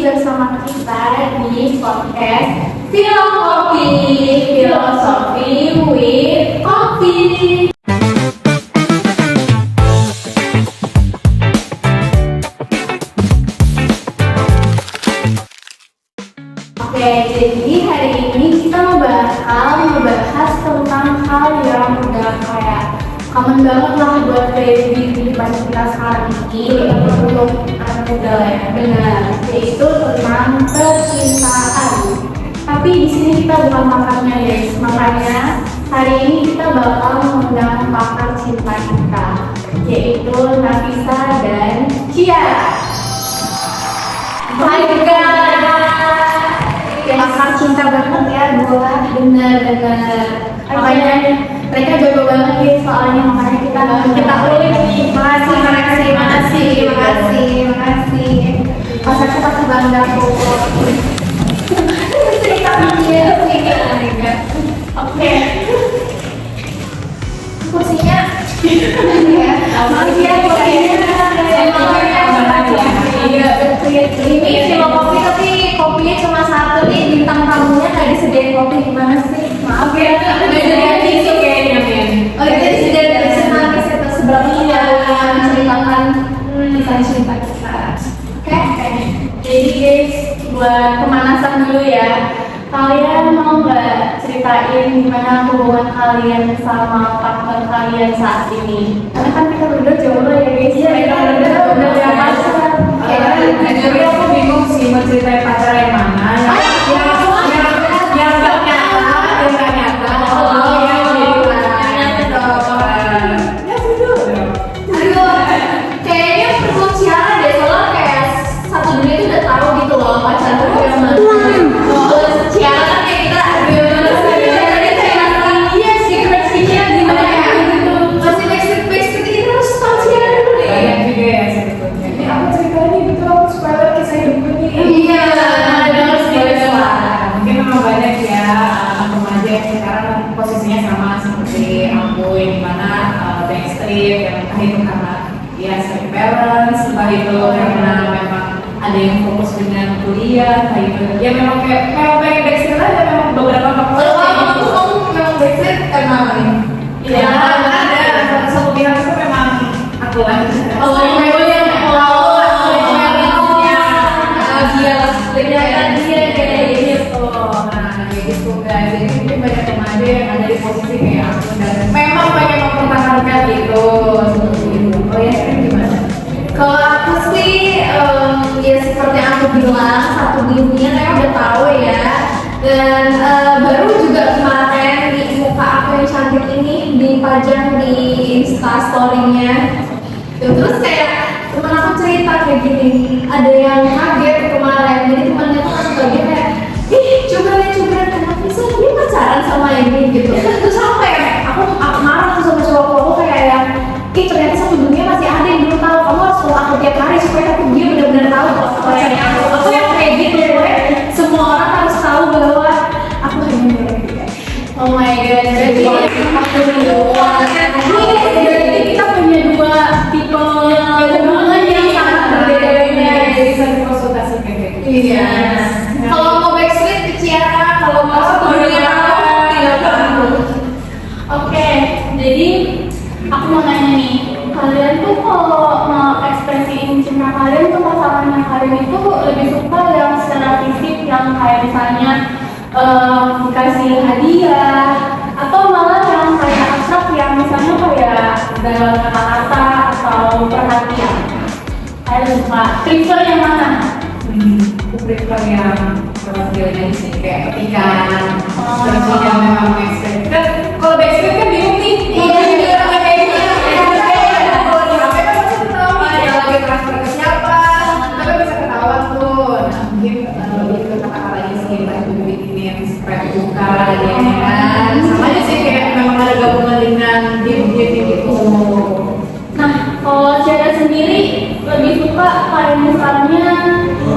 bersama kita di podcast Filosofi with Kopi. Oke, jadi hari ini kita membahas tentang hal yang udah kayak common banget lah buat kayak di kehidupan kita sekarang ini untuk anak muda lah ya, benar, yaitu tentang percintaan. Tapi di sini kita bukan makannya guys, makanya hari ini kita bakal mengundang pakar cinta kita, yaitu Nafisa dan Cia. Hai guys, pakar cinta banget ya, bener. Makanya mereka jago banget ya soalnya, makanya kita ulik nih. Makasih. Pas aku pasti bangga kok. Cerita dia. Oke. Kursinya. Ya. Makasih ya kursinya. Ini Filosofi tapi kopinya cuma satu nih, bintang tamunya nggak disediain kopi, gimana sih? Maaf ya, nggak disediain tisu kayaknya men. Oh itu disediain tisu nanti seberapa menceritakan kisah cinta kita. Oke. Jadi guys, buat pemanasan dulu ya, kalian mau nggak ceritain gimana hubungan kalian sama partner kalian saat ini? Karena kan kita berdua jomblo ya guys. Iya, kita berdua udah pacaran. Jadi aku bingung sih mau ceritain pacar yang mana yang nggak nyata. Oh ya gitu. Aduh, kayaknya perlu Ciara deh, soalnya kayak satu dunia itu udah tahu gitu loh pacar tuh gimana. Ciara kan kayak kita iya secret-secretnya gimana ya gitu. Masih backstreet kita harus tahu Ciara dulu deh. Banyak juga ya sebetulnya. Ini aku ceritanya gitu, aku spoiler kisah hidupku nih. Iya, harus lah. Mungkin memang banyak ya anak remaja yang sekarang posisinya sama seperti aku, yang dimana backstreet, yang entah itu karena ya sering parents, entah itu karena memang ada yang fokus dengan kuliah, entah itu ya memang pengen backstreet aja, memang beberapa faktor. kamu memang backstreet karena apa nih? Ya ada satu pihak itu memang aku lah. Yang ada di posisi kayak aku dan memang banyak mempertahankan gitu seperti itu. Oh ya, gimana? Kalau aku sih ya seperti yang aku bilang, satu dunia kayak udah tahu ya. Dan baru juga kemarin di muka aku yang cantik ini dipajang di Insta story-nya. Terus kayak teman aku cerita kayak gini, ada yang kaget kemarin. Jadi temannya tuh langsung kaget kayak, ih coba kenapa bisa dia pacaran sama ini gitu. Terus sampai aku marah tuh sama cowok kayak yang, ih ternyata satu dunia masih ada yang belum tahu. Kamu harus follow aku tiap hari supaya dia benar-benar tahu kalau pacarnya aku yang kayak gitu gue. Semua orang harus tahu bahwa aku hanya milik dia. Oh my god, jadi aku dua. Jadi kita punya dua tipe hubungan yang sangat berbeda. Jadi satu konsultasi kayak gitu. Iya. Kalau mau backstreet ke Ciara, kalau mau satu dunia tahu tinggal ke aku. Oke, jadi aku mau nanya nih, kalian tuh kalau mau ekspresiin cinta kalian tuh pasangannya kalian itu lebih suka yang secara fisik, yang kayak misalnya dikasih hadiah, atau malah yang kayak abstrak, yang misalnya kayak dalam kata-kata atau perhatian? Kalian suka prefer yang mana? Aku prefer yang perhatiannya di sini kayak ketikan. Terus juga memang backstreet. Kan kalau backstreet kan bingung nih. Iya, kayak gitu. Kalau di HP kan pasti ketahuan ya lagi transfer ke siapa. Tapi bisa ketahuan tuh. Nah mungkin lebih ke kata-katanya sih, entah itu bikinin spread buka ya kan. Sama aja sih kayak memang ada gabungan dengan gift gitu. Nah, kalau Ciara sendiri lebih suka kayak misalnya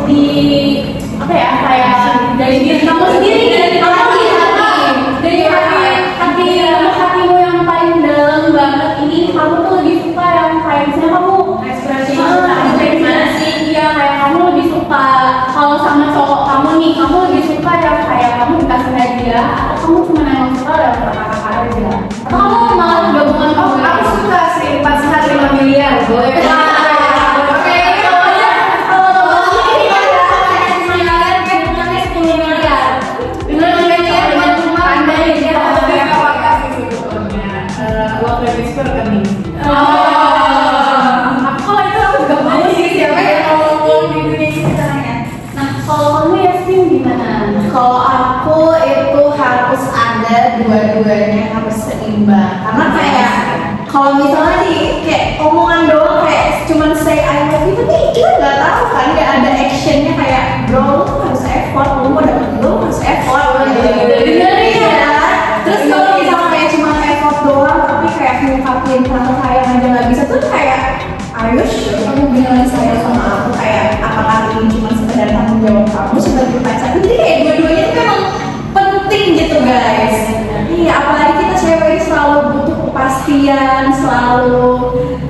di apa ya, kayak dari diri kamu sendiri, dari hatimu yang paling dalam banget ini, kamu tuh lebih suka yang kayak misalnya kamu ekspresi, iya kayak kamu lebih suka kalau aja atau kamu cuma emang suka lewat kata-kata aja atau kamu malah gabungan Oh, aku suka sih 4 sehat 5 miliar. Boleh. Oke, kalau ini kan gabungannya 10 miliar. Bener miliar buat rumah Anda ya. Uang kredit rekening. aku kalau itu aku gak mau sih Siapa yang ngomong di Indonesia caranya? nah kalau kamu Yasmin gimana? Kalau aku itu harus ada dua-duanya, harus seimbang. Karena kayak kalau misalnya nih kayak omongan doang kayak cuman say I love you, tapi kita nggak tahu kan, nggak ada actionnya kayak bro lu tuh harus effort, lu mau dapet lu harus effort. Bener ya. Terus kalau misalnya kayak cuma effort doang, tapi kayak ngungkapin rasa sayang aja nggak bisa tuh kayak are you sure kamu beneran sayang sama aku? Kayak apakah ini cuma sekedar tanggung jawab kamu sebagai pacar? Jadi kayak dua-duanya itu memang penting gitu guys. Iya, apalagi kita cewek ini selalu butuh kepastian, selalu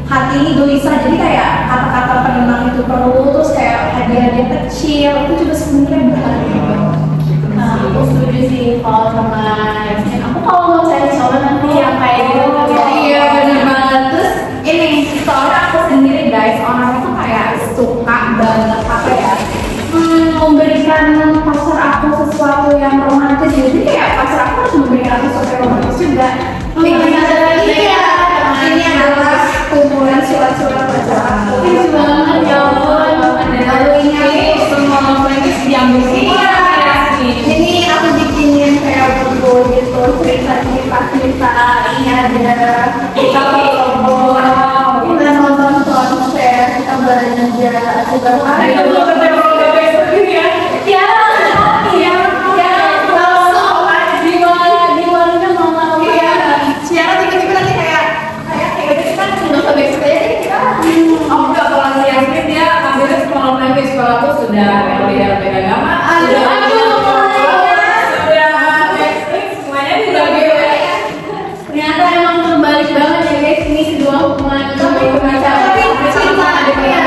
hati ini gelisah. Jadi kayak kata-kata penenang itu perlu, terus kayak hadiah-hadiah kecil itu juga sebenarnya berharga. Nah, aku setuju sih kalau sama Yasmin. Aku kalau mau cari cowok nanti yang kayak gitu ya. Iya bener banget. Terus ini soalnya aku sendiri guys, orangnya tuh kayak suka banget apa ya, memberikan pacar aku sesuatu yang romantis. Jadi kayak pacar aku harus memberikan aku sesuatu yang romantis juga. Iya, ini adalah kumpulan surat-surat pacar aku. Thanks banget ya ampun. Lalu ini aku Semua kredit diambil semua. ini aku bikinin kayak buku gitu, cerita-cerita ini ada kita ngobrol, kita nonton konser, kita belanja juga Itu belum ketemu ya. Ya, iya, ya, di mana mama iya, siapa tiba-tiba nanti kayak gitu kan nggak usah backstreet aja kita. Oh enggak, kalau si Yasmin dia ambilnya sekolah lagi, sekolah aku sudah beda agama. Aduh, Sudah ekstrim, semuanya dibagi. ternyata emang terbalik banget ya guys, ini kedua hubungan tapi cinta ya,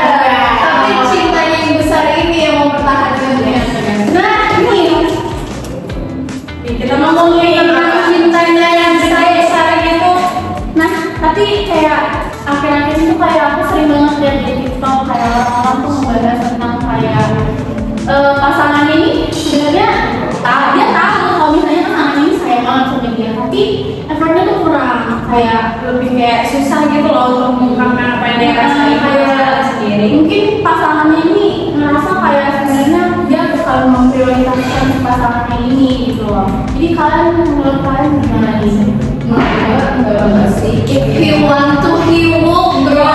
tapi cinta yang besar ini yang mempertahankannya. nah ini Kita ngomongin tentang cintanya yang besar-besar gitu. Nah, tapi kayak akhir-akhir itu kayak aku sering banget lihat di TikTok kayak orang-orang tuh membahas tentang kayak pasangan ini sebenarnya dia tahu kalau misalnya pasangan ini sayang banget sama dia, tapi effortnya tuh kurang, kayak lebih kayak susah gitu loh untuk mengungkapkan apa yang dia rasain kayak sendiri. mungkin pasangannya ini ngerasa kayak sebenarnya dia bakal memprioritaskan pasangannya ini gitu loh. Jadi kalian menurut kalian gimana nih? Enggak banget sih. If you want to, he will bro.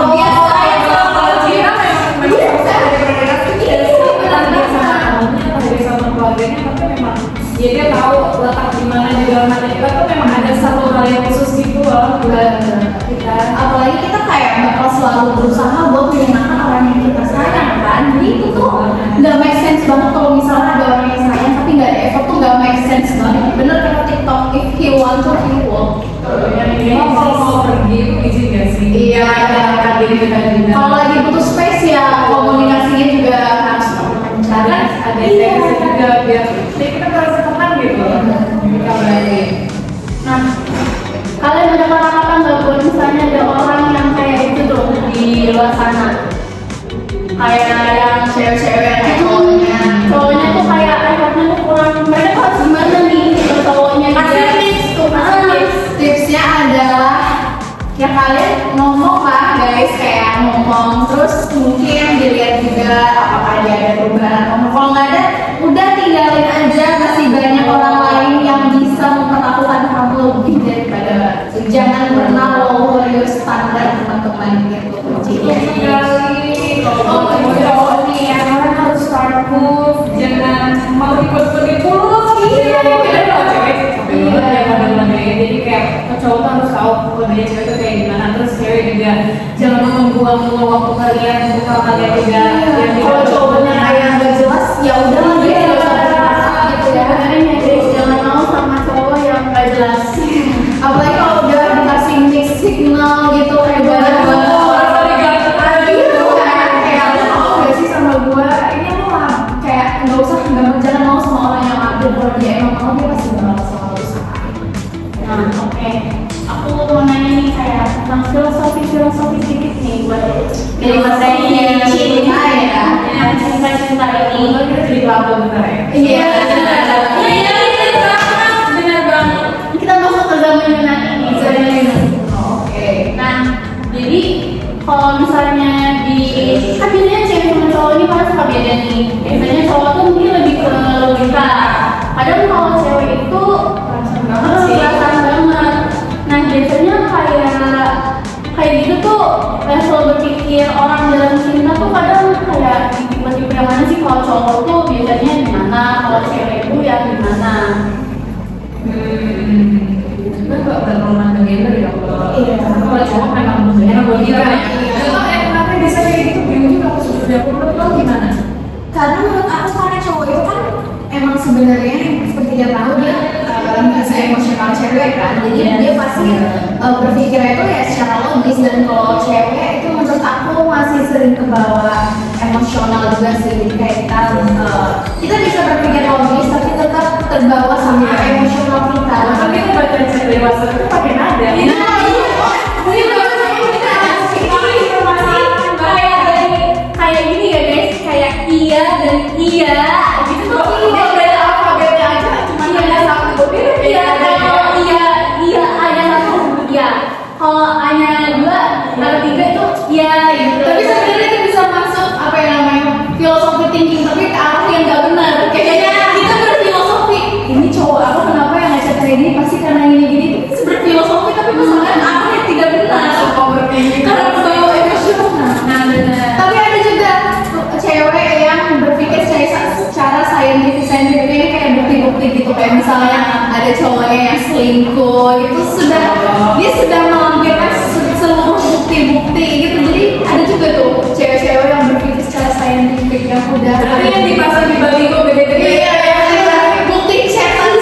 Biasa aja. Kalau Cina memang bisa ada perbedaan dia sama keluarganya, tapi memang ya dia tahu letak di mana di dalam hati kita tuh memang ada satu hal yang khusus gitu loh buat kita. Apalagi kita kayak bakal selalu berusaha buat menyenangkan orang yang kita sayang kan. Jadi itu tuh nggak make sense banget kalau misalnya ada orang yang sayang tapi nggak ada effort tuh nggak make sense banget. Bener kata TikTok, if he want to, he will. Yang ini kalau mau pergi itu izin gak sih? Iya, Menyenangkan diri kita juga. Kalau lagi butuh space ya komunikasinya juga harus mencari. Ada teksnya juga biar kita merasa tenang gitu. Kita balik. Nah, kalian ada kata-kata nggak buat misalnya ada orang yang kayak itu tuh di luar sana, kayak yang Cewek-cewek yang cowoknya tuh kayak effortnya tuh kurang, mereka tuh harus gimana nih kalau cowoknya Kasih tips tuh, kasih tips. Tipsnya adalah ya kalian ngomong lah guys, kayak ngomong terus mungkin dilihat juga apakah dia ada perubahan. Kalau nggak ada, udah tinggalin aja. Masih banyak orang lain yang bisa memperlakukan kamu lebih daripada jangan pernah lower your standar teman-teman gitu kuncinya. Kalau ketemu cowok nih, ya kalian harus start move, jangan mau ikut-ikut dulu. Iya, kita tahu cewek sampai mana ya model-modelnya. Jadi kayak cowok tuh harus tahu kodenya cewek tuh kayak gimana. Terus cewek juga jangan membuang-buang waktu kalian untuk hal kalian juga. Kalau cowoknya kayak nggak jelas, ya udah lah dia nggak usah dipaksa gitu ya. sebenarnya ya guys, jangan mau sama cowok yang nggak jelas. Apalagi kalau udah dikasih mixed signal gitu kayak banget gitu kayak lu mau gak sih sama gua, ini lu lah kayak nggak usah, jangan mau sama orang yang update. Kalau dia emang mau dia pasti bakal jadi materi cinta ya. yang cinta ini. Jadi pelaku bener ya. Iya. Iya, benar banget. Kita masuk ke zaman Yunani ini. Zaman Yunani. Oke. Nah, jadi kalau misalnya kan biasanya cewek sama cowok ini kan suka beda nih. Biasanya cowok tuh mungkin lebih ke logika. Kadang kalau cewek itu perasaan banget. Nah, biasanya kayak gitu tuh level berpikir orang dalam cinta tuh kadang kayak tipe-tipe yang mana sih. Kalau cowok tuh biasanya di mana, kalau cewek itu ya di mana. Sebenarnya kalau berroman dengan ya Allah. Iya. Kalau cowok memang enak logika. Kenapa bisa kayak gitu? Bingung juga aku sebenarnya. Aku menurut lo gimana? Karena menurut aku karena cowok itu kan emang sebenarnya seperti dia tahu dia dalam bahasa emosional cewek kan, jadi dia pasti berpikirnya itu ya secara logis, dan kalau cewek itu menurut aku masih sering ke bawah emosional juga sih. Jadi kayak kita bisa berpikir logis tapi tetap terbawa sama emosional kita. Tapi kita baca cerita dewasa itu pakai nada. Kayak gini ya guys, kayak iya dan iya gitu tuh. Tidak ada alfabetnya aja, cuma ada satu huruf. Iya, kalau iya ada satu iya. Kalau hanya dua atau tiga itu iya gitu. Tapi sebenarnya itu bisa masuk apa yang namanya filosofi thinking, tapi ke arah yang nggak benar. Kayaknya kita berfilosofi, ini cowok aku kenapa yang ngajak kayak gini, pasti karena gini-gini. Itu berfilosofi tapi kesalahan arahnya tidak benar. Karena terbawa emosional. Nah, benar. Tapi ada juga cewek yang berpikir secara saintifik ini kayak bukti-bukti gitu, kayak misalnya ada cowoknya yang selingkuh itu dia sudah melampirkan seluruh bukti-bukti gitu. Jadi ada juga tuh cewek-cewek yang berpikir secara saintifik yang udah Tapi yang dipasang di baliho gede-gede. iya, bukti setan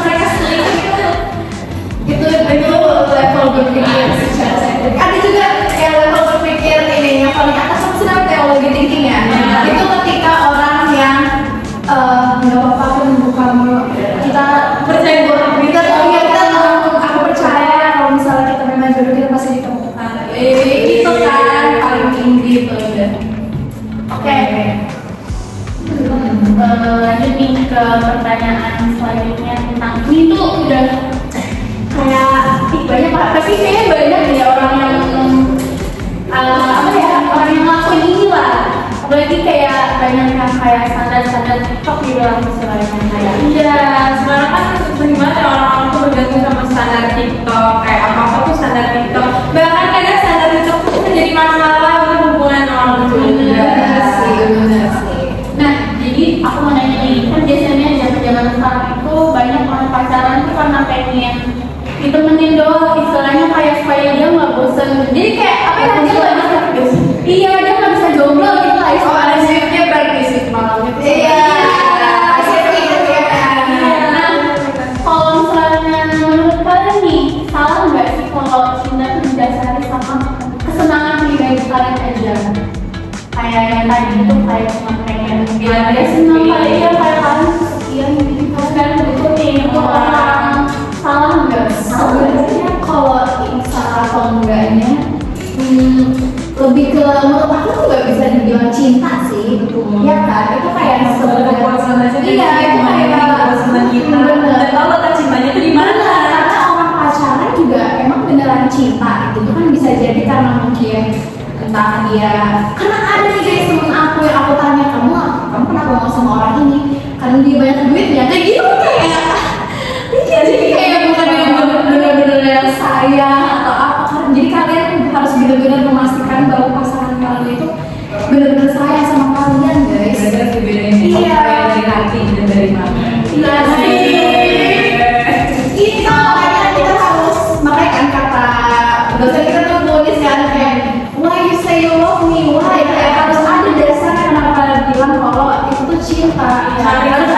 mereka selingkuh itu level berpikir secara saintifik. Ada juga yang level berpikir ini yang paling atas itu sebenarnya teologi thinking ya. Itu ketika orang yang nggak apa-apa aku nunggu kamu, kita percaya aku percaya kalau misalnya kita memang jodoh kita pasti ditemukan. Itu kan paling tinggi itu udah. Oke. Lanjut nih ke pertanyaan selanjutnya tentang ini tuh udah kayak banyak pasti kayaknya banyak ya orang yang orang yang ngelakuin ini lah. Apalagi kayak banyak yang kayak standar TikTok gitu lah istilahnya kayak. Iya, sekarang kan bagaimana orang-orang tuh bergantung sama standar TikTok, kayak apa-apa tuh standar TikTok. Bahkan kadang standar TikTok tuh bisa jadi masalah untuk hubungan orang berdua. Bener sih. Nah, jadi aku mau nanya nih, kan biasanya zaman sekarang itu banyak orang pacaran tuh karena pengen ditemenin doang, istilahnya kayak supaya dia nggak bosen. Jadi kayak apa ya, dia nggak bisa, iya dia nggak bisa jomblo gitu lah istilahnya. Shiftnya berarti shift malamnya tuh. Iya. Nah, kalau misalnya menurut kalian nih, salah nggak sih kalau cinta itu didasari sama kesenangan pribadi kalian aja? Kayak yang tadi itu kayak cuma pengen biar dia senang, kayak dia kayak kalian sekian gitu kan, itu orang salah nggak? Sebenarnya kalau salah atau enggaknya lebih ke menurut aku tuh nggak bisa dibilang cinta sih, ya kan? Itu kayak sebenarnya Kepuasan aja. iya, itu kayak kepuasan kita. Dan tahu letak cintanya tuh di mana? Karena orang pacaran juga emang beneran cinta gitu. Itu kan bisa jadi karena mungkin entah dia, karena ada nih guys temen aku yang aku tanya, kamu kenapa mau sama orang ini? Karena dia banyak duitnya, kayak gitu kayak jadi kayak bukan yang bener-bener sayang atau apa. Jadi kalian harus bener-bener memastikan bahwa pasangan kalian itu bener-bener sayang sama kalian guys. Bener-bener dibedain Iya. dari hati dan dari mata. Iya sih. Itu makanya kita harus, makanya kan kata dosen kita tuh nulis kan kayak why you say you love me, why, kayak harus ada dasarnya kenapa bilang kalau itu tuh cinta. Harus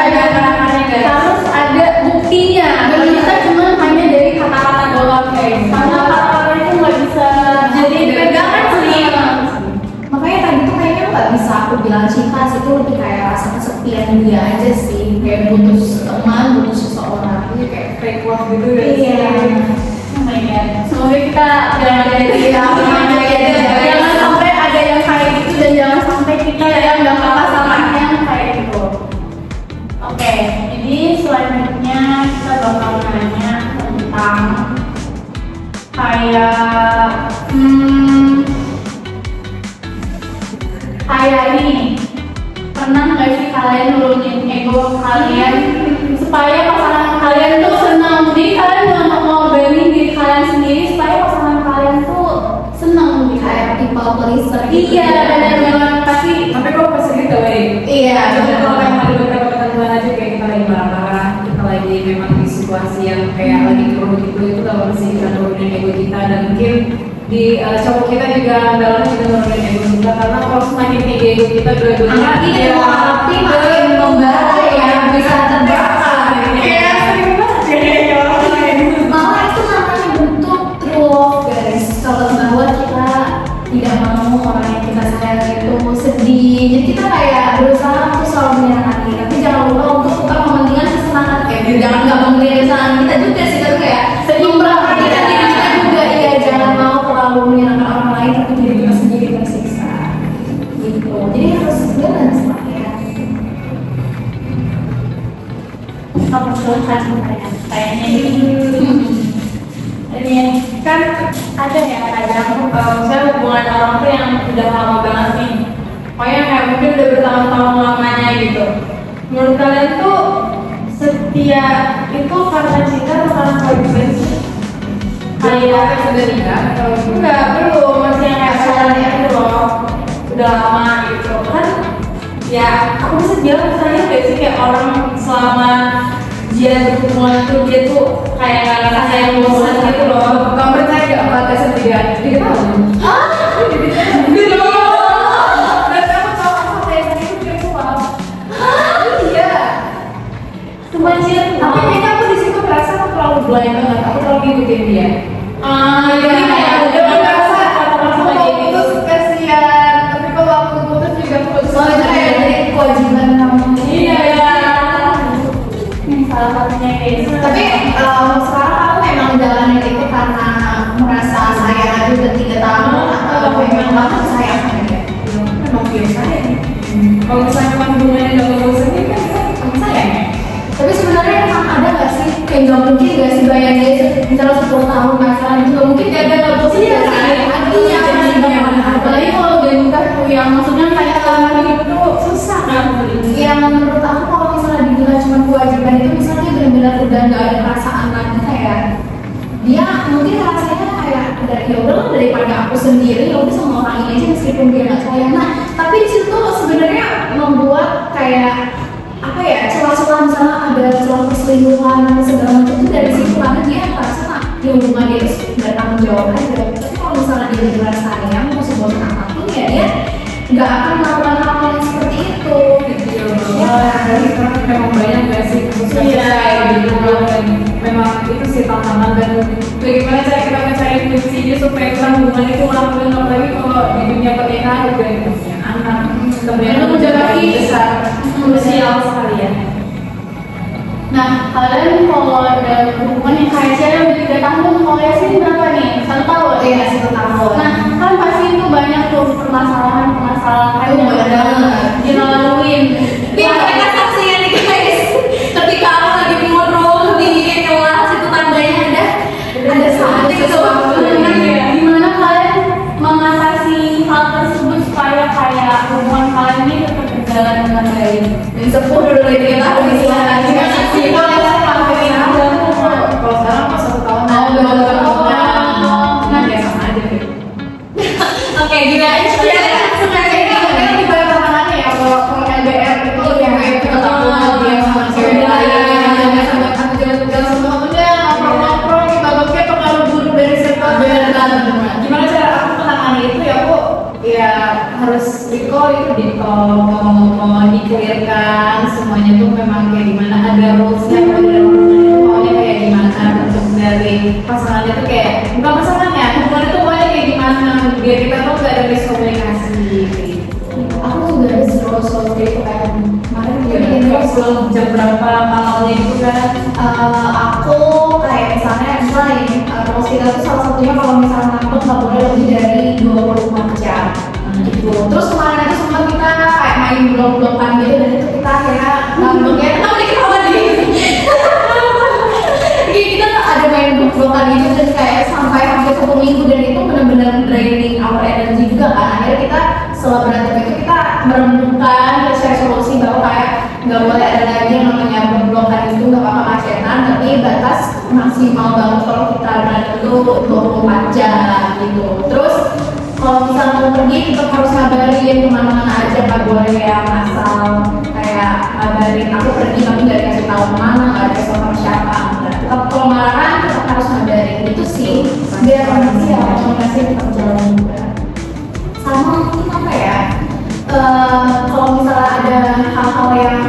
ada buktinya. Kalau kita cuma hanya dari kata-kata doang guys. Karena kata-kata itu nggak bisa jadi pegangan sih. Makanya tadi tuh kayaknya nggak bisa aku bilang cinta sih, itu lebih kayak rasa kesepian dia aja sih, kayak butuh teman, butuh seseorang. Jadi kayak fake love gitu ya. Iya. Oh my god. Semoga kita jangan jadi Jangan jangan sampai kayak ini, pernah nggak sih kalian nurunin ego kalian supaya pasangan kalian tuh senang? Jadi kalian nggak mau berani diri kalian sendiri supaya pasangan kalian tuh senang gitu. Kayak people pleaser gitu. Iya, benar banget pasti. Tapi kok pas gitu, Iya, Jadi benar. kalau memang ada beberapa ketentuan aja kayak kita lagi marah-marah, kita lagi memang di situasi yang kayak lagi turun gitu, itu gak harus kita nurunin ego kita. Dan mungkin di cowok kita juga dalamnya kita nurunin ego kita, karena kalau semakin tinggi ego kita dua-duanya Api makin membara ya, bisa terbakar. Iya, sering banget ya Malah itu namanya bentuk true love guys. Kalau bahwa kita tidak mau orang yang kita sayang itu sedih, jadi kita kayak berusaha untuk selalu menyenangkan dia. Tapi jangan lupa untuk tetap mementingkan kesenangan. Jangan nggak mementingkan kesenangan kita juga sih, tapi kayak memperhatikan diri kita juga. Iya, jangan mau terlalu menyenangkan orang lain tapi diri kita sendiri tersiksa. Gitu. Jadi harus balance lah ya. Apa kan kayaknya ini kan ada ya kadang misalnya hubungan orang tuh yang udah lama banget nih, pokoknya kayak mungkin udah bertahun-tahun lamanya gitu. Menurut kalian tuh setia itu karena cinta atau karena kewajiban sih? Kayak sudah nikah atau enggak, belum, masih yang kayak pacarannya itu loh, udah lama gitu kan. Ya aku bisa bilang misalnya gak sih kayak orang selama dia berhubungan tuh dia tuh kayak gak ngerasa sayang bosan gitu loh. kamu percaya gak batasan 3 tahun? Gitu loh. Dan aku tau aku kayak gitu virtual. Iya. Semacam Tapi kayaknya aku di situ merasa aku terlalu blind banget, aku terlalu ngikutin dia. jadi kayak udah merasa Aku kayak gitu. putus kasihan, tapi kalau aku putus juga putus. Soalnya kayak jadi kewajiban kamu. Iya ya. Ini salah satunya kayak gitu. Tapi sekarang aku memang jalanin itu karena merasa sayang aja udah 3 tahun atau memang banget sayang sama dia. Memang biasa ya. Kalau misalnya cuma hubungannya udah gak bosan, kan kita sayang ya. Tapi sebenarnya emang ada nggak sih kayak nggak mungkin nggak sih bayangin misalnya 10 tahun pacaran itu nggak mungkin kayak nggak bosan ya kan? Artinya Apalagi kalau udah nikah tuh yang maksudnya kayak hidup tuh susah kan. yang menurut aku kalau misalnya dibilang cuma kewajiban itu misalnya benar-benar udah nggak ada perasaan lagi kayak dia mungkin rasanya kayak ya udah lah daripada aku sendiri ya udah sama orang ini aja meskipun dia nggak sayang. Nah tapi di situ sebenarnya membuat kayak apa ya celah-celah misalnya ada celah perselingkuhan dan segala macam itu dari situ karena dia merasa di hubungan dia itu bertanggung jawab aja. Tapi kalau misalnya dia benar sayang mau sebuah apapun ya dia nggak akan melakukan hal yang seperti itu. Dari sekarang memang banyak gak sih kasus-kasus kayak gitu, dan memang itu sih tantangan. Dan bagaimana cara kita mencari kuncinya supaya kita hubungan itu langgeng, apalagi kalau di dunia pernikahan udah punya anak, kemudian Itu menjaga lebih besar. krusial sekali ya. Nah, kalian kalau ada hubungan yang kayak saya udah 3 tahun, kalau ya sih berapa nih? 1 tahun? Iya 1 tahun. Nah, kan pasti itu banyak tuh permasalahan yang udah dilaluin. Biar mereka saksinya nih guys. Ketika aku lagi murung di kelas itu tandanya ada saat itu. Gimana kalian mengatasi hal tersebut supaya kayak hubungan kalian ini tetap berjalan dengan baik? Dan 10 dulu ini kita harus silakan. Kalau sekarang pas 1 tahun Oh, udah 1 tahun. nah ya sama aja gitu. Oke, gila ya. Sebenarnya ini kan di bawah tantangannya ya kalau LDR itu kayak kita takut dia sama cewek lain, sama jalan-jalan sama temennya, ngobrol-ngobrol di babaknya pengaruh buruk dari circle. Benar. Gimana cara aku menangani itu ya, aku ya harus recall itu di call, ngomong-ngomong, di-clearkan semuanya tuh memang kayak gimana, ada rules-nya kalau di dalam hubungan itu maunya kayak gimana, bentuk dari pasangannya tuh kayak bukan pasangannya, hubungan itu maunya kayak gimana, biar kita tuh gak ada miskomunikasi gitu. Aku juga ada slow gitu kayak kemarin juga bikin Jadi rules. jam berapa malamnya gitu kan? Aku kayak misalnya ini rules kita tuh salah satunya kalau misalnya ngambek nggak boleh lebih dari 24 jam gitu. Terus kemarin itu sempat kita kayak main blok-blokan gitu dan itu kita akhirnya ngambeknya kenapa nih ketawa nih? Kita ada main blok-blokan gitu dan kayak sampai hampir 1 minggu dan itu benar-benar draining our energy juga kan. Akhirnya kita setelah berantem itu kita merembukan, terus cari solusi bahwa kayak nggak boleh ada lagi yang namanya blokan itu, nggak apa-apa macetan, tapi batas maksimal banget kalau kita berada itu 24 jam gitu. Terus kalau misalnya mau pergi tetap harus ngabarin kemana-mana aja, nggak boleh yang asal kayak ngabarin aku pergi tapi nggak dikasih tahu kemana, nggak ada sama siapa. Tetap kalau marah tetap harus ngabarin itu sih, biar komunikasi ya komunikasi tetap jalan juga. Sama mungkin apa ya? Kalau misalnya ada hal-hal yang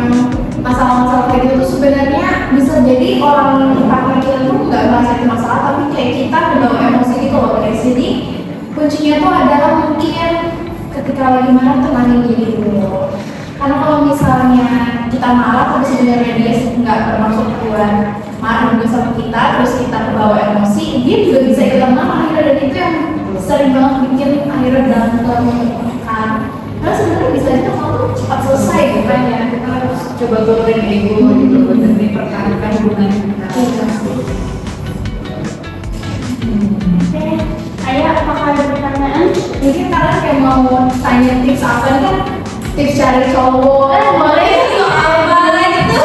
masalah-masalah kayak gitu tuh sebenarnya bisa jadi orang partner kita tuh nggak merasa itu masalah, tapi kayak kita kebawa emosi gitu loh dari sini. Kuncinya tuh adalah mungkin ketika lagi marah tenangin diri dulu. Karena kalau misalnya kita marah tapi sebenarnya dia nggak bermaksud buat marah juga sama kita, terus kita kebawa emosi, dia juga bisa ikutan marah akhirnya, dan itu yang sering banget bikin akhirnya berantem kan. Karena sebenarnya bisa aja kalau cepat selesai bukan ya, kita harus Coba turunin ego gitu, dan dipertahankan hubungan kita. Oke, Ayah apakah ada pertanyaan? mungkin kalian kayak mau tanya tips apa nih kan, tips cari cowok. Boleh Apa gitu?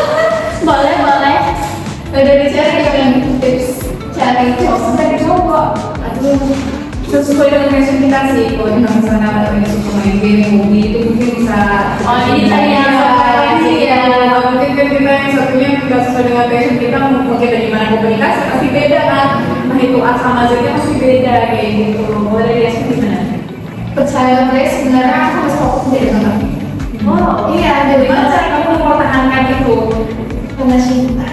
boleh. Udah dicari yang tips cari cowok. Aduh, Sesuai dengan passion kita sih, kalau kita misalnya ada suka main game, hobi itu mungkin bisa. Oh, ini tanya preferensi ya. Mungkin kan kita yang satunya nggak sesuai dengan passion kita, mungkin dari mana komunikasi pasti beda kan. Nah itu A sama Z-nya pasti beda kayak gitu. Boleh dilihat gimana? percaya guys, sebenarnya aku masih fokus dari mana? Oh iya, jadi gimana cara kamu mempertahankan itu? Karena cinta.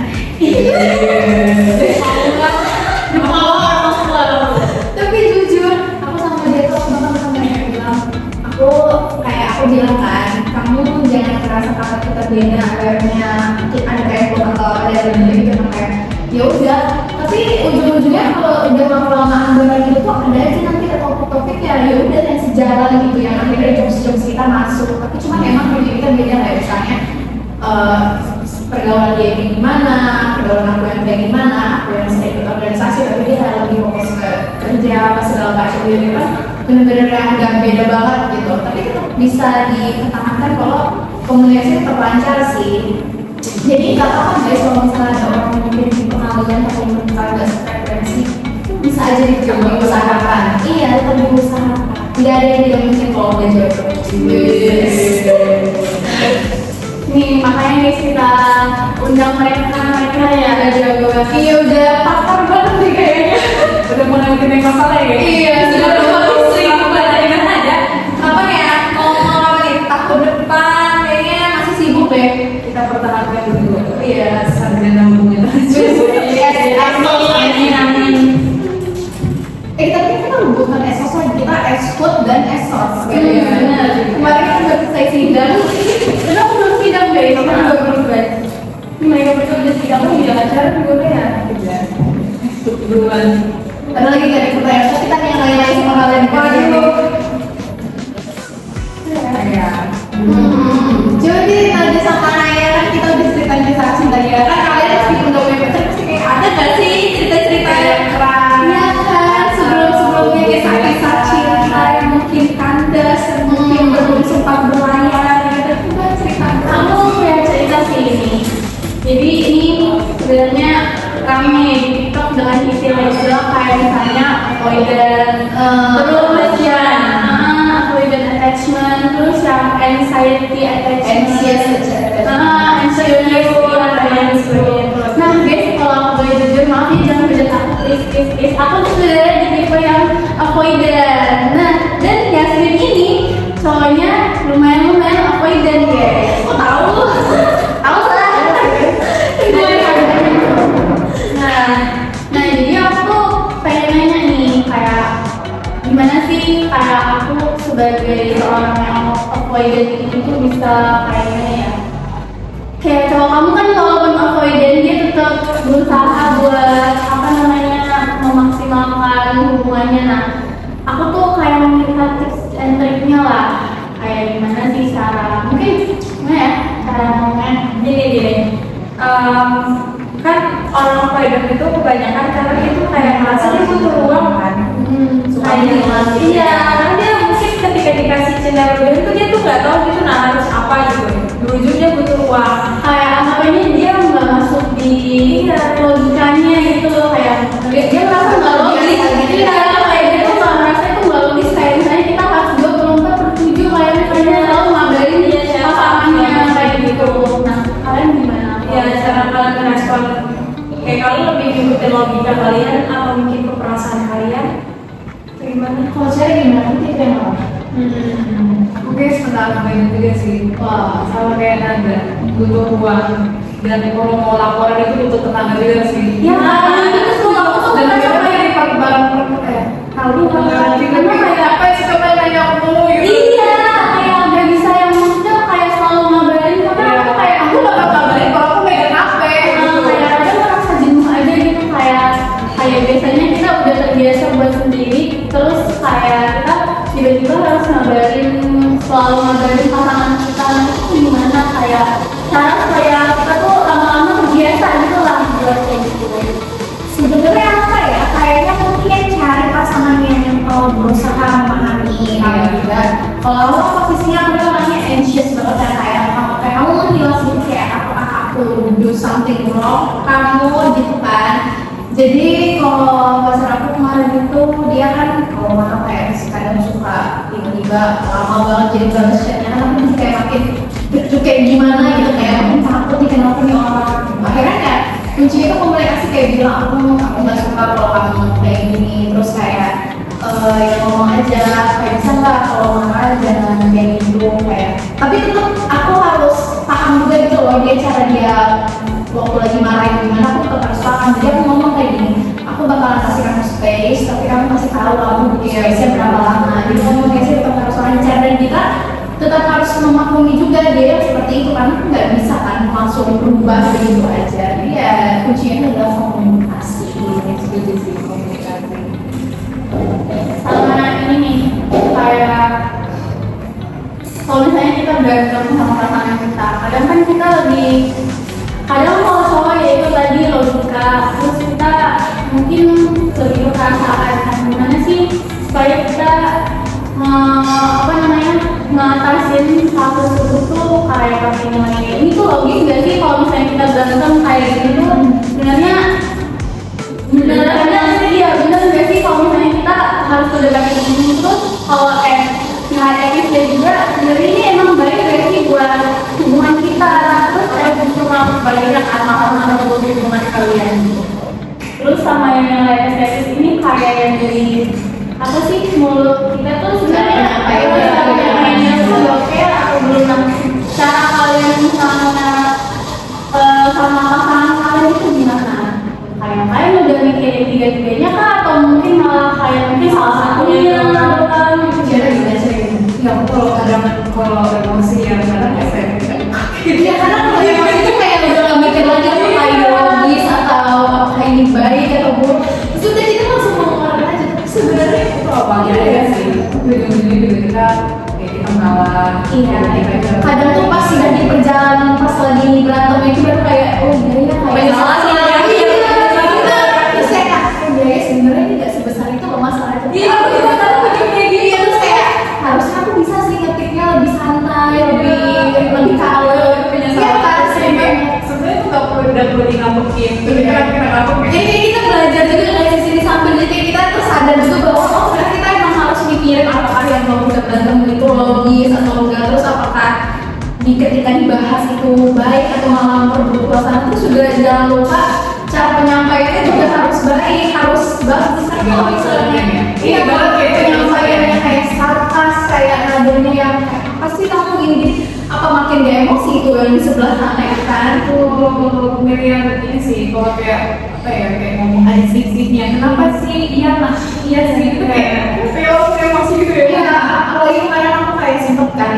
Tapi jujur, aku sama dia tuh bahkan sama dia bilang, aku bilang kan, kamu jangan merasa kakak kita beda, akhirnya ada kayak atau ada yang lebih gitu kayak ya udah. Tapi ujung-ujungnya kalau udah lama-lamaan bareng gitu tuh ada aja nanti ada topik-topik ya udah yang sejalan gitu, yang akhirnya jokes-jokes kita masuk. Tapi cuma memang kalau kita beda kayak misalnya pergaulan dia kayak gimana, pergaulan aku yang kayak gimana, aku yang sering ikut organisasi tapi dia lebih fokus ke kerja apa segala macam gitu kan, bener-bener yang agak beda banget gitu. Tapi tetap bisa dipertahankan kalau komunikasi terlancar sih. Jadi nggak apa-apa guys kalau misalnya ada orang yang mungkin di pengalaman atau mungkin nggak sefrekuensi, bisa aja diusahakan. Iya, tetap diusahakan. Tidak ada yang tidak mungkin kalau udah jodoh. Nih makanya guys kita undang mereka ya. Iya udah pakar banget nih kayaknya. Udah mulai bikin masalah ya? Iya, sudah sering Pertandingan aja. apa ya, ngomong apa nih, tahun depan kayaknya masih sibuk deh. Kita pertahankan dulu. Iya, Sarjana hubungan tapi kita bukan esos lagi, kita eskut dan esos. Iya, Benar. Kemarin kan baru selesai sidang. Udah aku belum sidang guys. Kita baru berubah. Mereka berdua udah sidang kan tidak acara juga ya. Buruan. Padahal lagi gak ada pertanyaan, kita yang lain-lain sama kalian. Ya. Coba cerita aja sama Naya, kan kita udah ceritain kisah cinta ya. Kan kalian meskipun udah punya pacar pasti kayak ada gak sih cerita-cerita yang Keren. ya kan, sebelum-sebelumnya kisah-kisah cinta yang mungkin kandas, yang mungkin belum sempat berlayar gitu. Coba cerita Aku punya cerita sih ini. Jadi ini sebenarnya rame di TikTok dengan istilah-istilah kayak misalnya avoidant, terus ya avoidant attachment, terus yang anxiety attachment, anxiety Nah guys, kalau aku boleh jujur, maaf ya jangan beda aku, please. Aku tuh sebenarnya di tipe yang avoidant. Nah, dan Yasmin ini cowoknya lumayan avoidant guys. Kok tahu? Tahu lah. Nah jadi aku tuh pengen nanya nih, kayak gimana sih kayak aku sebagai seorang yang avoidant ini tuh bisa kayaknya ya, kayak cowok kamu kan walaupun avoidant dia tetap berusaha buat apa namanya memaksimalkan hubungannya. Nah aku tuh kayak meminta tips and triknya lah, kayak gimana sih cara mungkin gimana ya cara ngomongnya. Gini. Kan orang avoidant itu kebanyakan karena itu kayak merasa dia butuh ruang kan. Supaya Iya, karena dia mungkin ketika dikasih cinta cara udah tuh dia tuh nggak tahu gitu nah harus apa gitu. Ujungnya butuh uang. Kayak anggapannya dia nggak masuk di logikanya gitu loh, kayak dia merasa nggak logis. Iya, kayak dia tuh nggak merasa itu nggak logis, kayak misalnya kita harus 24 per 7 kayak misalnya selalu ngabarin pasangannya kayak gitu. Nah kalian gimana? Ya cara kalian merespon kayak kalian lebih ngikutin logika kalian atau mungkin ke perasaan kalian? Gimana? Kalau saya gimana? Tipe yang apa? Aku kayak setengah banyak juga sih. Wah, sama kayak Nanda, butuh uang dan kalau mau laporan itu butuh tenaga juga sih. Ya kan, itu semua aku tuh dan merasa kita kayak dapat barang kalau karena kayak apa sih kamu nanya aku mulu gitu. iya, kayak nggak bisa yang maksudnya kayak selalu ngabarin karena aku kayak Aku bakal kabarin kalau aku megang HP gitu. kayak ada merasa jenuh aja gitu, kayak biasanya kita udah terbiasa buat sendiri, terus kayak kita tiba-tiba harus selalu ngabarin pasangan kita, nah itu gimana kayak cara supaya kita tuh lama-lama terbiasa gitu lah buat kayak gitu. Sebenarnya apa ya? Kayaknya mungkin cari pasangan yang mau berusaha memahami kamu juga. Kalau aku posisinya aku orangnya anxious banget ya, kayak kamu menghilang gitu, kayak apakah aku do something wrong kamu gitu kan. Jadi kalau pacar aku kemarin itu dia kan kalau mana kayak kadang suka tiba-tiba lama banget jadi balas chatnya, kan aku kayak makin kayak gimana gitu, kayak makin takut nih kenapa nih orang. Akhirnya kayak kunci itu komunikasi, kayak bilang aku nggak suka kalau kamu kayak gini, terus kayak ya ngomong aja kayak bisa nggak kalau marah jangan kayak gitu, kayak tapi tetap aku harus paham juga gitu loh dia cara dia waktu lagi marahin gimana, aku tetap harus paham. Jadi aku ngomong kayak gini, aku bakalan kasih kamu space tapi kamu kasih tahu aku butuh space-nya berapa lama. Jadi komunikasi tetap harus lancar dan kita tetap harus memaklumi juga dia seperti itu, karena nggak bisa kan langsung berubah begitu aja. Jadi ya kuncinya adalah komunikasi. Setuju sih komunikasi. Sama ini nih, kayak kalau misalnya kita berantem sama pasangan kita, kadang kan kita kadang kalau cowok ya itu tadi logika, terus kita mungkin lebih ke perasaan kan, gimana sih supaya kita ngatasin hal tersebut tuh kayak pakai nilai ini tuh logis gak sih kalau misalnya kita berantem kayak gini tuh sebenarnya iya benar gak sih kalau misalnya kita harus mendekati ini, terus kalau nggak ada kita juga sebenarnya ini emang baik gak sih buat hubungan kita, terus cuma baliknya sama hubungan kalian gitu. Terus sama yang nilai estetis ini kayak yang dari apa sih mulut kita tuh sebenarnya apa ya mainnya tuh oke atau belum, cara kalian sama pasangan kalian itu gimana? Kayak kalian udah mikirin tiga-tiganya kah atau mungkin malah kayak mungkin salah satunya doang gitu? Ya kalau kadang kalau emosi ya kadang efek. Iya, karena kalau emosi itu kayak udah gak mikir lagi apakah ini logis atau apakah ini baik atau buruk, terus udah kita langsung mengeluarkan aja. Tapi sebenarnya Itu apa ya sih? Ujung-ujungnya juga kita kayak kita mengalah. iya, kadang tuh pas sudah di perjalanan pas lagi berantem itu baru kayak oh iya kayak Salah sih, terus kayak oh iya sebenarnya ini nggak sebesar itu loh masalahnya. Iya, aku juga kadang kayak gitu. Iya, terus kayak harusnya aku bisa sih ngetiknya lebih santai, lebih calm. Iya kan, Sebenarnya itu nggak perlu dingambekin. Tapi kan kita ngambek. jadi kita belajar juga dari sisi samping, jadi kita tersadar juga bahwa oh sebenarnya kita emang harus mikirin apakah yang mau kita berantem itu logis atau enggak, terus apakah ketika dibahas itu baik atau malah memperburuk suasana. Terus juga jangan lupa cara penyampaiannya juga harus baik, harus bagus. Kalau misalnya Iya banget kayak penyampaiannya kayak sarkas, kayak nadanya yang pasti kamu gini, apa makin gak emosi itu yang di sebelah sana ya kan? Tuh Miriam ini sih kalau kayak apa ya kayak ngomong ada sedikitnya kenapa sih iya lah iya sih itu kayak emosi gitu ya. Iya, apalagi kemarin aku kayak sempet kan,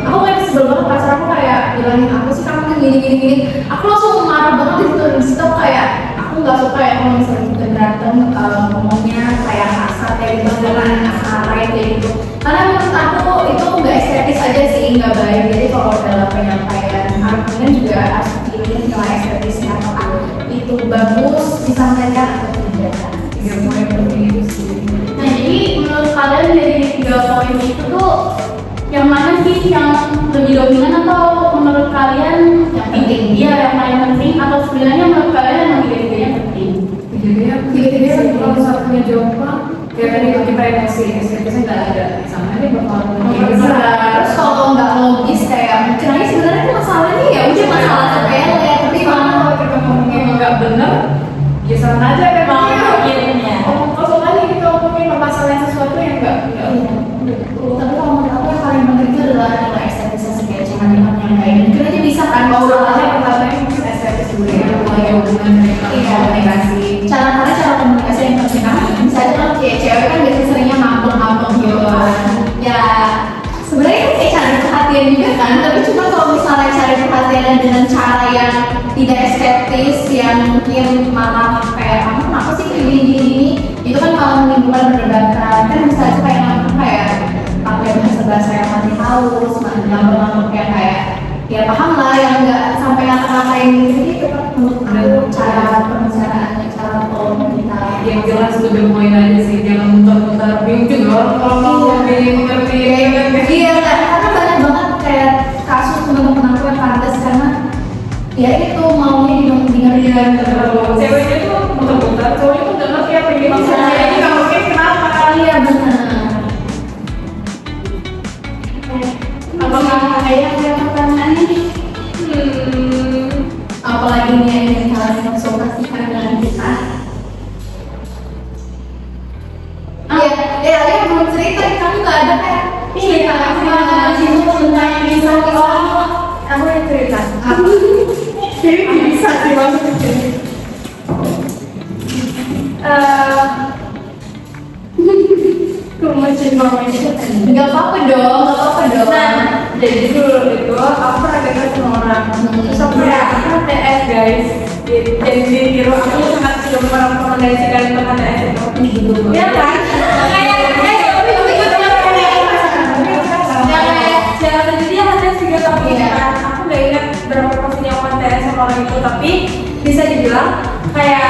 aku kayak sebel banget pacar aku kayak bilangin aku sih kamu gini, aku langsung marah banget di situ. Di situ kayak aku nggak suka ya kalau misalnya kita berantem ngomongnya kayak kasar kayak gitu, dengan asarai kayak gitu. Karena menurut aku itu nggak estetis aja sih, nggak baik. Jadi kalau dalam penyampaian argumen juga harus dipilih nilai estetisnya, apakah itu bagus disampaikan atau tidak. Tiga poin penting itu sih. Nah jadi menurut kalian dari 3 poin itu tuh yang mana sih yang lebih dominan, atau menurut kalian yang penting? Iya, yang paling penting, atau sebenarnya menurut kalian yang tiga-tiganya penting? Tiga-tiga kalau satunya jawab mah kayak tadi itu kita yang biasanya nggak ada sama ini bakal Terus kalau nggak logis kayak mungkin aja sebenarnya itu masalahnya ya udah masalah sepele, tapi malah kalau kita ngomongin nggak benar, ya sama aja kan mau Iya. kosong aja kita ngomongin permasalahan sesuatu yang nggak tapi kalau menurut aku yang paling penting itu adalah nilai estetisasi kayak cuman yang kayak mungkin aja bisa kan mau soalnya pertamanya mungkin estetis dulu ya mulai hubungan mereka komunikasi cara komunikasi yang penting kan bisa aja kan kayak cewek kan biasanya seringnya ngambek gitu ya sebenarnya kan kayak cari perhatian juga kan tapi cuma kalau misalnya cari perhatiannya dengan cara yang tidak estetis yang mungkin malah kayak kamu kenapa sih kayak gini itu kan malah menimbulkan perdebatan kan bisa aja kayak ngambek kayak pakai bahasa yang mati halus ngambek yang kayak ya paham lah yang nggak sampai ngata-ngatain gitu kan menurut aku cara pembicaraannya cara tone kita yang jelas lebih poin aja sih jangan muter-muter bingung juga kalau mau muter iya karena banyak banget kayak kasus teman-teman aku yang pantas karena ya itu maunya dengerin ceweknya tuh muter-muter cowoknya tuh nggak ngerti apa yang dimaksudnya ini nggak mungkin kenapa iya benar Apakah ada pertanyaan nih? apalagi nih yang ingin kalian konsultasikan dengan kita ya yang belum cerita kamu nggak ada kayak Iya, aku tentang yang bisa aku yang cerita jadi bisa sih maksudnya nggak apa-apa dong Nah, jadi dulu itu aku pernah dekat sama orang terus aku kayak aku HTS guys jadi ditiru aku sangat sudah merekomendasikan untuk HTS itu ya kan? Jangan jadi dia HTS 3 tahun kan aku gak ingat berapa porsinya aku HTS sama orang itu tapi bisa dibilang kayak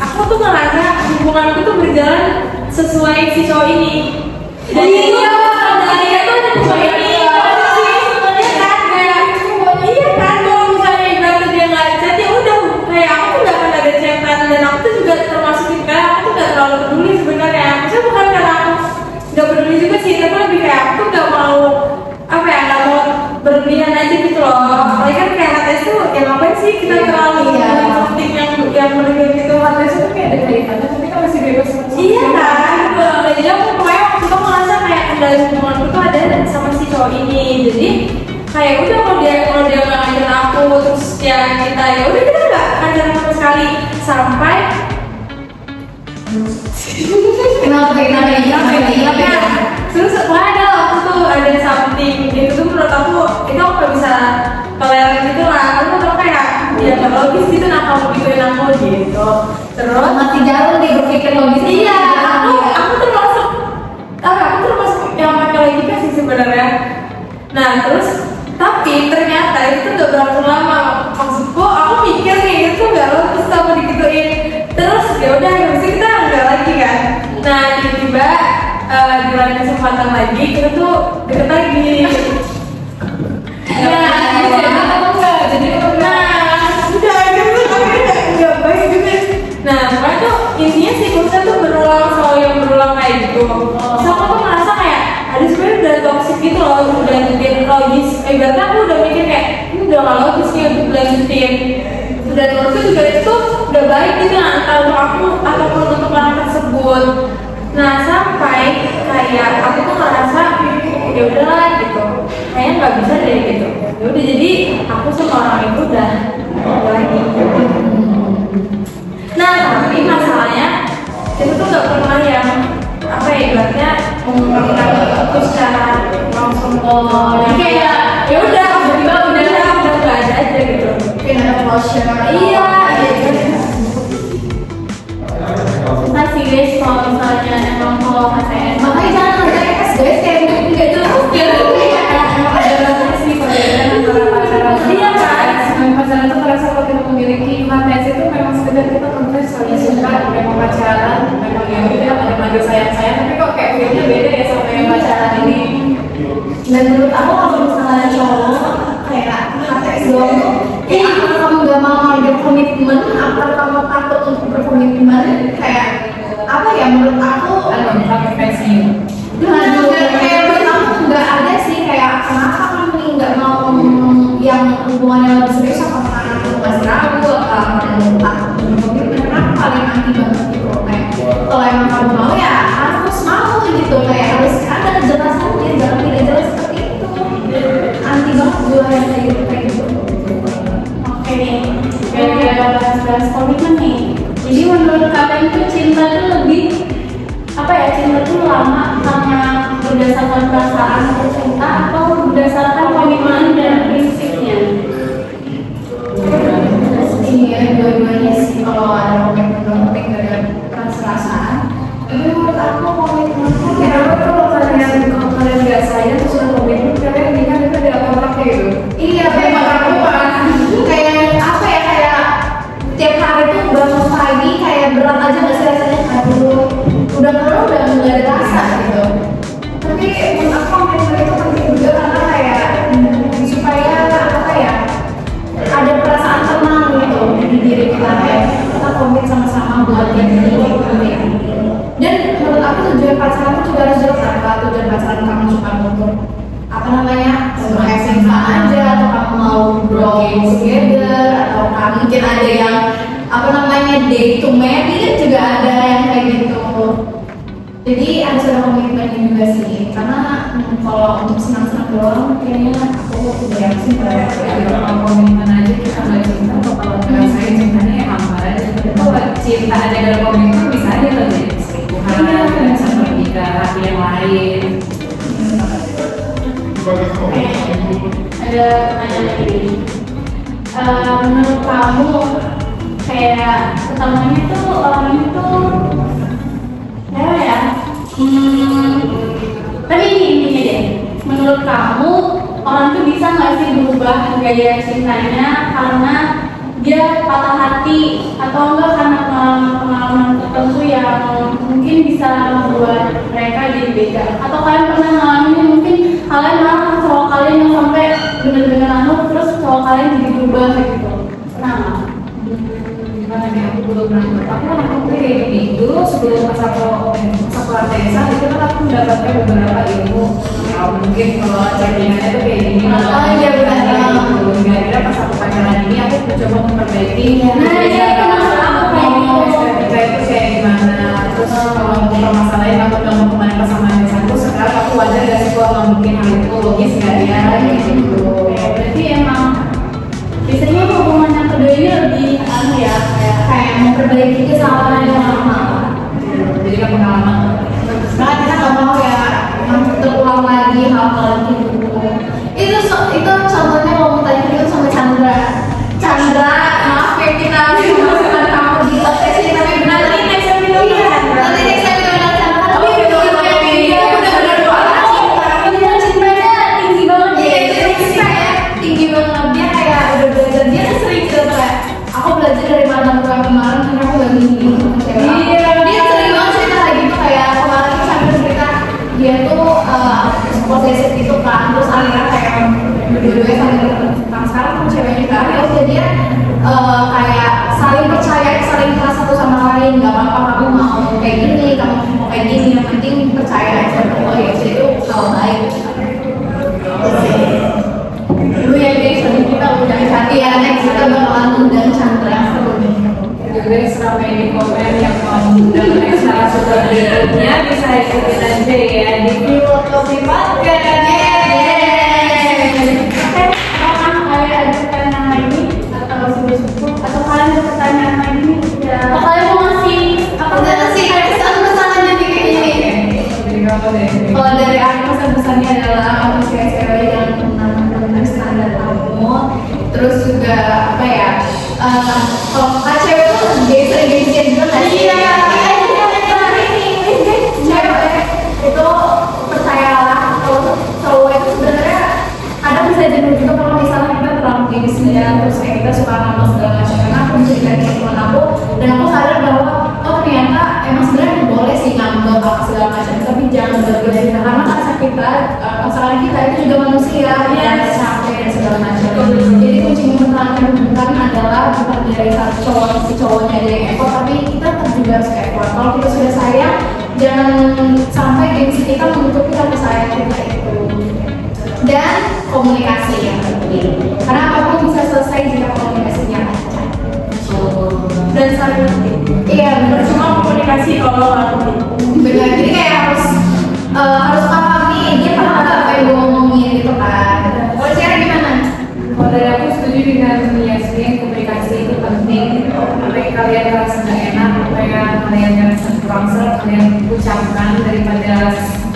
aku tuh ngerasa hubunganku tuh berjalan sesuai si cowok ini dan dia tuh ada cowok ini iya kan kalau misalnya ibaratnya dia nggak chat ya udah kayak aku tuh nggak akan ada chatan dan aku tuh juga termasuk kayak aku tuh nggak terlalu peduli sebenarnya maksudnya bukan karena aku nggak peduli juga sih tapi lebih kayak aku tuh nggak mau apa ya nggak mau berlebihan aja gitu loh apalagi kan kayak HTS tuh ya ngapain sih kita terlalu penting yang berlebihan gitu HTS tuh kayak ada kaitannya tapi kan masih bebas iya kan jadi aku pokoknya waktu itu merasa kayak kendali hubunganku tuh ada sama si cowok ini jadi kayak udah kalau dia nggak ngajak aku terus ya kita ya udah kita nggak ngajak sama sekali sampai kenapa terus setelah ada waktu tuh ada something itu tuh menurut aku itu aku nggak bisa toleran gitu lah aku tuh kayak ya nggak logis gitu nah kamu gituin aku gitu terus mati jalan deh berpikir logis iya aku termasuk yang pakai logika sih sebenarnya nah terus tapi ternyata itu udah berapa lama maksudku aku mikir nih itu nggak logis sama digituin terus ya udah habis itu kita nggak lagi kan nah tiba-tiba di lain kesempatan lagi kita tuh deket lagi jadi udah baik juga nah makanya tuh intinya siklusnya tuh berulang selalu yang berulang kayak gitu sama tuh merasa kayak ada sebenarnya udah toxic gitu loh udah jadi logis berarti aku udah mikir kayak ini udah gak logis nih untuk lanjutin dan menurutku juga itu udah baik gitu antara untuk aku ataupun untuk orang tersebut nah sampai kayak aku tuh ngerasa ya udahlah gitu kayaknya nggak bisa deh gitu ya udah jadi aku sama orang itu udah lagi nah tapi masalahnya itu tuh nggak pernah yang apa ya ibaratnya mengungkapkan itu secara langsung kayak ya udah tiba-tiba udah nggak ada aja gitu mungkin ada closure iya Masih guys, kalau misalnya emang kalau HTS makanya jangan HTS guys kayak mungkin nggak jelas ada rasanya sih perbedaan antara pacaran iya kan pacaran itu merasa kalau kita memiliki HTS itu memang sekedar kita confess saling suka memang pacaran memang ya udah ada manggil sayang tapi kok kayak feelnya beda ya sama yang pacaran Dan menurut aku kalau misalnya cowok kayak HTS doang tuh kayak apa kamu gak mau berkomitmen, apa kamu takut untuk berkomitmen, kayak apa ya menurut aku pakai pensiun. kayak menurut aku nggak ada sih kayak kenapa kamu nih nggak mau yang hubungannya lebih serius apa karena kamu masih ragu apa kamu takut berkomitmen, kenapa kalian anti banget gitu kayak kalau emang kamu mau ya harus mau gitu kayak harus ada kejelasannya, jangan tidak jelas seperti itu. Anti banget gue yang kayak gitu. Oke nih, gara-gara bahas komitmen nih. Jadi menurut kalian tuh cinta tuh lebih apa ya? Cinta tuh lama karena berdasarkan perasaan atau cinta atau berdasarkan komitmen dan prinsipnya? Iya, dua-duanya sih kalau ada komitmen dari perasaan. Tapi menurut aku komitmen Kenapa kalau kalian nggak sayang terus udah komitmen kalian nikah itu ada kontraknya gitu? iya memang aku kayak apa ya kayak tiap hari tuh bangun pagi kayak berat aja nggak sih rasanya aduh udah kalau udah nggak ada rasa gitu. Tapi menurut aku komitmen itu penting juga karena kayak supaya apa ya ada perasaan tenang gitu di diri kita kayak kita komit sama-sama buat yang ini. Dan menurut aku tujuan pacaran itu juga harus jelas apa tujuan pacaran kamu cuma untuk apa namanya untuk having fun aja atau kamu mau grow together atau kamu mungkin ada yang apa namanya date to marry juga ada yang kayak gitu. Jadi harus ada komitmennya juga sih karena kalau untuk senang-senang doang kayaknya aku tidak yakin pada Kalau komitmen aja kita nggak cinta, atau kalau nggak sayang cintanya ya hambar aja. Kalau cinta aja dalam komitmen bisa aja terjadi selingkuhan, bisa pergi ke hati yang lain. Ada pertanyaan lagi. Menurut kamu kayak ketemuannya tuh orang itu apa ya? Tapi ini intinya deh. Menurut kamu orang tuh bisa nggak sih berubah gaya cintanya karena dia patah hati atau enggak karena pengalaman tertentu yang mungkin bisa membuat mereka jadi beda? Atau kalian pernah ngalamin mungkin kalian marah sama cowok kalian yang sampai bener-bener anu terus cowok kalian jadi berubah gitu? Pernah nggak? Gimana nih, aku belum pernah. Aku kan aku kayak gini dulu sebelum pas aku desa itu kan aku mendapatkan beberapa ilmu. Ya mungkin kalau chattingannya tuh kayak gini. Oh, iya, benar. Kira-kira pas aku pacaran ini aku mencoba memperbaiki. Nah, iya, itu maksud aku kayak gitu. Estetika itu kayak gimana? Terus kalau mau permasalahan aku udah mau kemana pasangan desainku, sekarang aku wajar gak sih kalau mungkin hal itu logis gak ya gitu. Berarti emang biasanya hubungan yang kedua ini lebih anu ya kayak memperbaiki kesalahan yang lama. Jadi kan pengalaman. Nah kita nggak mau ya terulang lagi hal-hal gitu. Itu contohnya kalau mau tanya itu sama Chandra. Chandra, maaf ya kita masukkan kamu di podcast ini tapi benar nanti next time kita nanti next time kita bilang Chandra. Tapi itu dia benar-benar Dia cintanya tinggi banget Iya, dia tinggi banget. Dia kayak udah belajar, dia tuh sering cerita kayak aku belajar dari mantan gue yang kemarin karena aku gak gini sama cewek aku. Iya. Dia sering banget cerita kayak gitu kayak kemarin tuh sampai cerita dia tuh posesif gitu kan, terus akhirnya kayak berdua-duanya saling tentang sekarang tuh ceweknya kan ya udah dia kayak saling percaya, saling keras satu sama lain. Gak apa-apa kamu mau kayak gini, kamu mau kayak gini, yang penting percaya aja. Oh ya itu hal baik. Dulu ya guys, tadi kita udah cari ya, next kita bakalan undang Chandra. Juga sampai di komen yang mau undang next narasumber berikutnya bisa ikutin aja ya di View Coffee Podcast. Apakah kalian ada pertanyaan lagi atau sudah cukup atau kalian ada pertanyaan lagi ya? Atau kalian mau ngasih apa? Udah sih, pesan-pesan aja nih kayak gini. Jadi kamu deh. Kalau dari aku pesan-pesannya adalah kamu cewek-cewek yang benar-benar standar kamu. Terus juga apa ya? Kalau cewek tuh sering gengsian juga nggak sih? Iya. Cewek itu percayalah kalau cowok itu sebenarnya kadang bisa jenuh juga kalau misalnya kita terlalu gengsian terus kayak kita suka ngomong segala macam. Karena aku bisa dari teman aku dan aku sadar bahwa oh ternyata emang sebenarnya boleh sih ngambek apa segala macam tapi jangan berlebihan karena rasa kita pasangan kita itu juga ya, capek dan segala macam. Jadi kunci mempertahankan hubungan adalah bukan dari satu cowok si cowoknya ada yang effort, tapi kita tetap juga harus effort. Kalau kita sudah sayang, jangan sampai gengsi kita menutupi rasa sayang kita itu. Dan komunikasi yang penting, karena apapun bisa selesai jika komunikasinya lancar. Dan saling ngerti. Iya, benar. Cuma komunikasi kalau nggak ngerti. Benar, jadi kayak harus paham nih, dia paham nggak apa yang gue ngomongin gitu kan. Kalau cara gimana? Kalau dari aku setuju dengan Yasmin, komunikasi itu penting. Apa yang kalian merasa nggak enak, apa yang kalian merasa kurang serap, kalian ucapkan daripada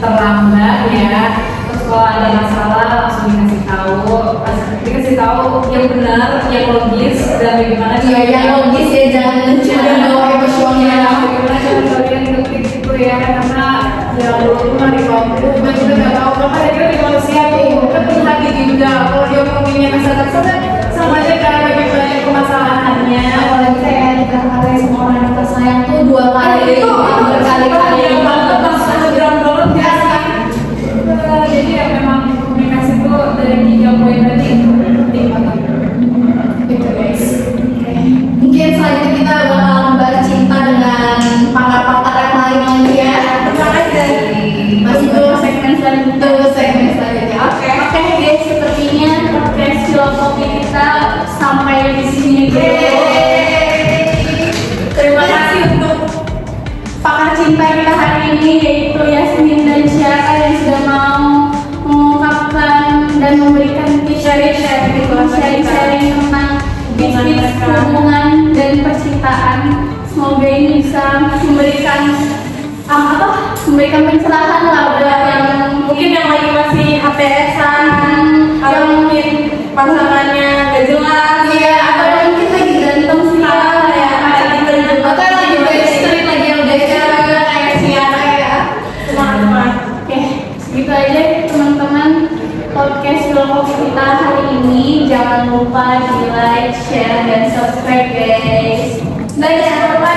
terlambat ya. Terus kalau ada masalah langsung dikasih tahu yang benar, yang logis, dan bagaimana Iya, yang logis ya, jangan bawa emosional. bagaimana cara kalian ngetik gitu ya, karena ya dulu mah di waktu kita juga nggak tahu apa kita di manusia tuh kan punya hati juga. Kalau dia ngomonginnya masalah tersebut sama aja kayak banyak permasalahannya. Apalagi kayak dikata-katain sama orang yang tersayang tuh 2 kali, Itu berkali-kali. yang banget langsung ngegram banget ya kan. Jadi ya memang komunikasi itu dari 3 poin tadi itu penting banget. Gitu guys. Mungkin selanjutnya kita bakal membahas cinta dengan pakar-pakar yang lain lagi ya. Tenang aja. Masih Untuk segmen selanjutnya. Tunggu segmen selanjutnya. Oke. Oke guys, sepertinya podcast filosofi kita sampai di sini dulu. Terima kasih untuk pakar cinta kita hari ini, yaitu Yasmin dan Syara yang sudah mau mengungkapkan dan memberikan sharing-sharing tentang bisnis, hubungan dan percintaan. Semoga ini bisa memberikan pencerahan lah buat yang mungkin yang lagi masih HTS-an, yang mungkin pasangannya gak jelas, Iya, atau yang mungkin lagi berantem sih ya, lagi berantem Atau lagi backstreet, lagi LDR kayak Siara ya. semangat. Oke, segitu aja teman-teman podcast filosofi kita hari ini. Jangan lupa di like, share, dan subscribe guys. Dan jangan lupa